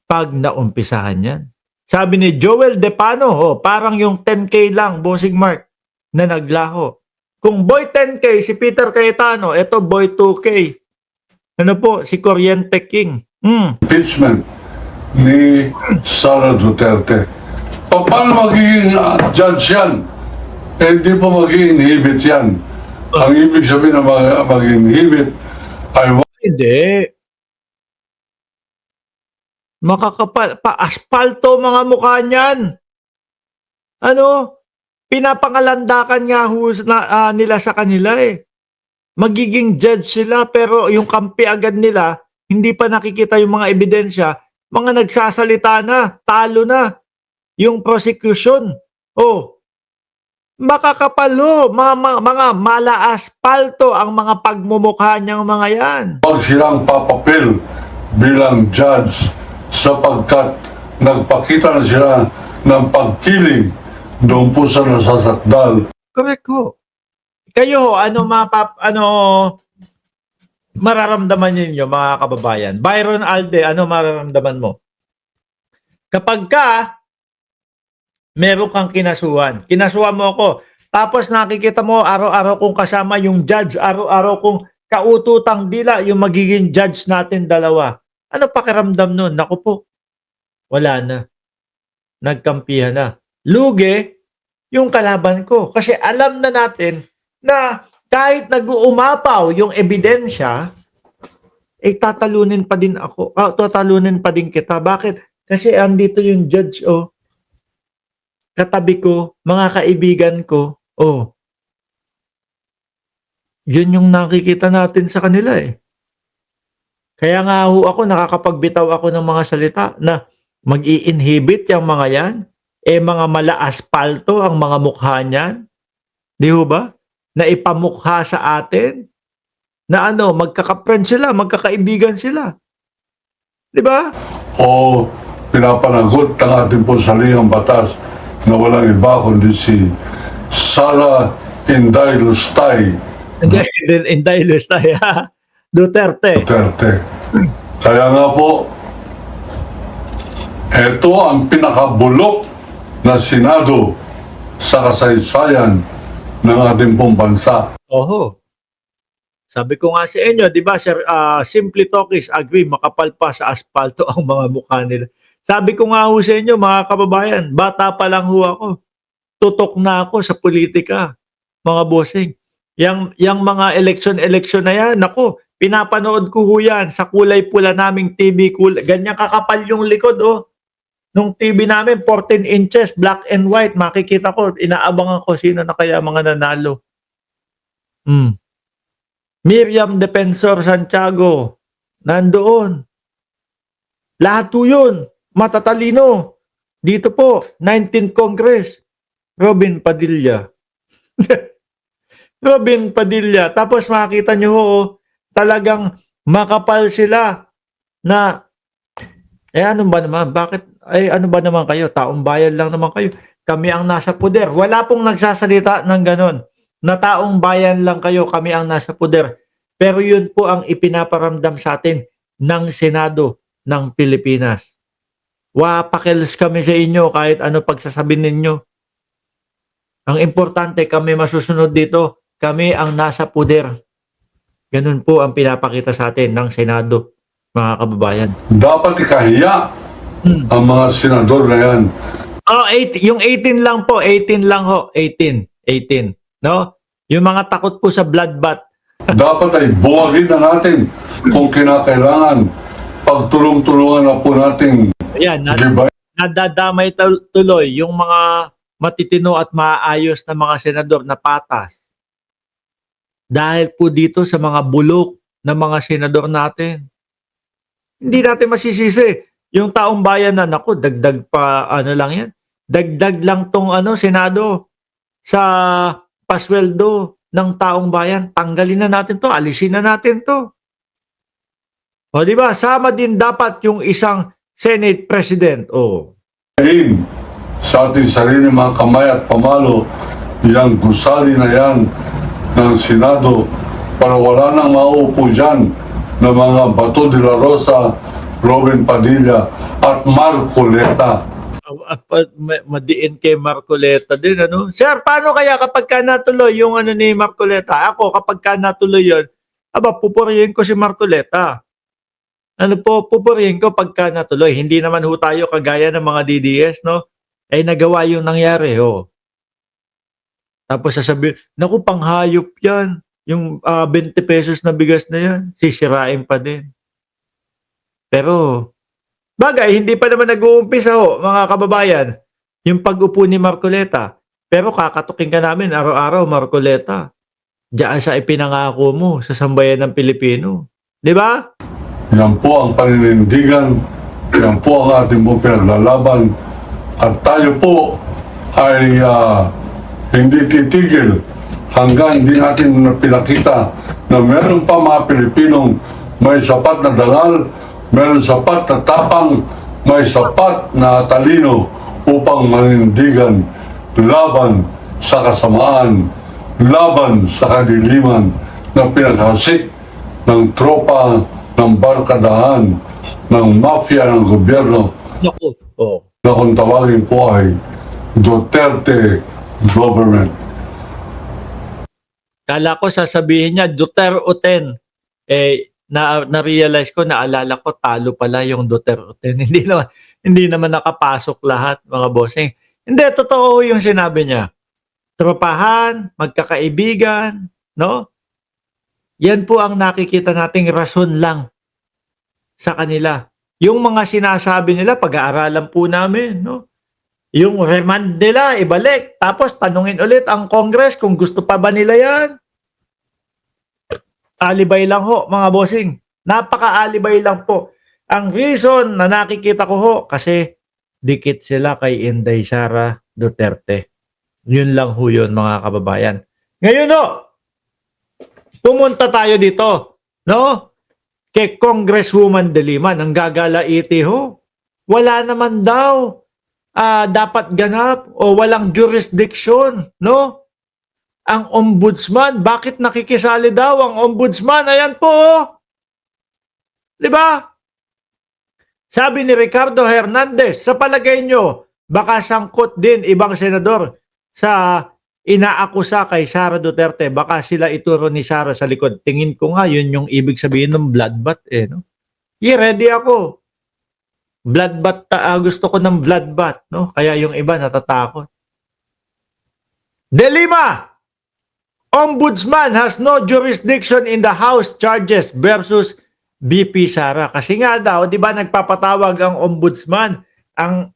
pag naumpisahan yan. Sabi ni Joel Depano, parang yung 10K lang, Bossing Mark, na naglaho. Kung boy 10K, si Peter Cayetano, eto boy 2K. Ano po, si Corriente King. Impeachment ni Sara Duterte. Paano magiging judge yan? Hindi pa mag-inhibit yan. Ang ibig sabihin na mag-inhibit ay Hindi. Makakapal, pa-aspalto mga mukha niyan. Ano? Pinapangalandakan nga nila sa kanila eh. Magiging judge sila pero yung kampi agad nila, hindi pa nakikita yung mga ebidensya, mga nagsasalita na, talo na. Yung prosecution. Makakapalo, mga mala-aspalto ang mga pagmumukha niyang mga yan. wag silang papapil bilang judge sapagkat nagpakita na sila ng pagkiling doon po sa nasasakdal. Correct ko. Kayo, ano mararamdaman ninyo mga kababayan? Byron Alde, ano mararamdaman mo? Kapag meron kang kinasuhan mo ako, tapos nakikita mo araw-araw kong kasama yung judge, araw-araw kong kaututang dila yung magiging judge natin dalawa. Ano pakiramdam nun? Naku po, wala na. Nagkampihan na. Lugi yung kalaban ko. Kasi alam na natin na kahit nag-uumapaw yung ebidensya, tatalunin pa din ako. Tatalunin pa din kita. Bakit? Kasi andito yung judge, katabi ko, mga kaibigan ko, yun yung nakikita natin sa kanila eh. Kaya nga ako, nakakapagbitaw ako ng mga salita na mag-i-inhibit yung mga yan. Mga mala-aspalto ang mga mukha niyan. Di ho ba? Na ipamukha sa atin. Na magkaka-friend sila, magkakaibigan sila. Di ba? O pinapanagot ng ating saligang batas na walang iba kundi si Sara Inday Lustay Inday Lustay, Duterte. Kaya nga po, ito ang pinakabulok na Senado sa kasaysayan ng ating pong bansa. Sabi ko nga sa inyo, di ba, sir, simply talkies, agree, makapal pa sa asfalto ang mga mukha nila. Sabi ko nga sa inyo, mga kababayan, bata pa lang ako. Tutok na ako sa politika, mga bossing. Yang mga election na yan, naku, pinapanood ko yan sa kulay pula naming TV. Ganyan kakapal yung likod, nung TV namin, 14 inches, black and white. Makikita ko, inaabangan ko sino na kaya mga nanalo. Miriam Defensor Santiago, nandoon. Lahat po yun, matatalino. Dito po, 19th Congress, Robin Padilla. Robin Padilla. Tapos makita nyo, talagang makapal sila na, ano ba naman, ano ba naman kayo? Taong bayan lang naman kayo. Kami ang nasa puder. Wala pong nagsasalita ng ganon. Na taong bayan lang kayo, kami ang nasa puder. Pero yun po ang ipinaparamdam sa atin ng Senado ng Pilipinas. Wapakils kami sa inyo kahit ano pagsasabihin ninyo. Ang importante, kami masusunod dito. Kami ang nasa puder. Ganun po ang pinapakita sa atin ng Senado, mga kababayan. Dapat ikahiya ang mga senador na yan. Yung 18 lang po, 18 lang ho, 18, no? Yung mga takot po sa bloodbath. Dapat ay buwagin na natin kung kinakailangan. Pagtulong-tulungan na po natin. Ayan, nadadamay tuloy yung mga matitino at maayos na mga senador na patas. Dahil po dito sa mga bulok na mga senador natin. Hindi natin masisisi. Yung taong bayan na, naku, dagdag pa, lang yan. Dagdag lang tong Senado sa pasweldo ng taong bayan. Tanggalin na natin to, alisin na natin to. O di ba? Sama din dapat yung isang Senate President. Sa ating sarili mga kamay at pamalo, yung gusali na yan ng Senado para wala nang maupo dyan na mga Bato de la Rosa Robin Padilla at Marcoleta. Madiin kay Marcoleta din, ano? Sir, paano kaya kapag ka natuloy yung ano ni Marcoleta? Ako, kapag ka natuloy yun, pupurihin ko si Marcoleta. Ano po, pupurihin ko pagka natuloy. Hindi naman ho tayo kagaya ng mga DDS, no? Ay nagawa yung nangyari, ho. Tapos sasabihin, naku, panghayop yan. Yung 20 pesos na bigas na yan, sisirain pa din. Pero, bagay, hindi pa naman nag-uumpisa ho, mga kababayan, yung pag-upo ni Marcoleta. Pero kakatukin ka namin araw-araw, Marcoleta. Diyan sa ipinangako mo sa sambayan ng Pilipino. Di ba? Yan po ang paninindigan, yan po ang ating pong pinaglalaban. At tayo po ay hindi titigil hanggang hindi natin pinakita na meron pa mga Pilipinong may sapat na dangal, meron sapat na tapang, may sapat na talino upang manindigan laban sa kasamaan, laban sa kadiliman na pinaghasik ng tropa, ng barkadahan, ng mafia ng gobyerno Naku. Oh. na kung tawagin po ay Duterte government. Kala ko sasabihin niya, Duterte. Na-realize ko, naalala ko, talo pala yung Duterte. Hindi naman nakapasok lahat, mga bossing. Hindi, totoo yung sinabi niya. Tropahan, magkakaibigan, no? Yan po ang nakikita nating rason lang sa kanila. Yung mga sinasabi nila, pag-aaralan po namin, no? Yung remand nila, ibalik. Tapos tanungin ulit ang Congress kung gusto pa ba nila yan. Alibay lang ho, mga bossing. Napaka-alibay lang po. Ang reason na nakikita ko ho, kasi dikit sila kay Inday Sara Duterte. Yun lang ho yun, mga kababayan. Ngayon ho, pumunta tayo dito, no? Kay Congresswoman De Lima, ang gagalaiti ho. Wala naman daw dapat ganap o walang jurisdiction, no? Ang ombudsman, bakit nakikisali daw ang ombudsman? Ayan po, oh. Di ba? Sabi ni Ricardo Hernandez, sa palagay nyo, baka sangkot din ibang senador sa inaakusa kay Sara Duterte. Baka sila ituro ni Sara sa likod. Tingin ko nga, yun yung ibig sabihin ng bloodbath, no? Ready ako. Bloodbath, gusto ko ng bloodbath, no? Kaya yung iba natatakot. De Lima, Ombudsman has no jurisdiction in the House charges versus BP Sara. Kasi nga daw, di ba nagpapatawag ang Ombudsman, ang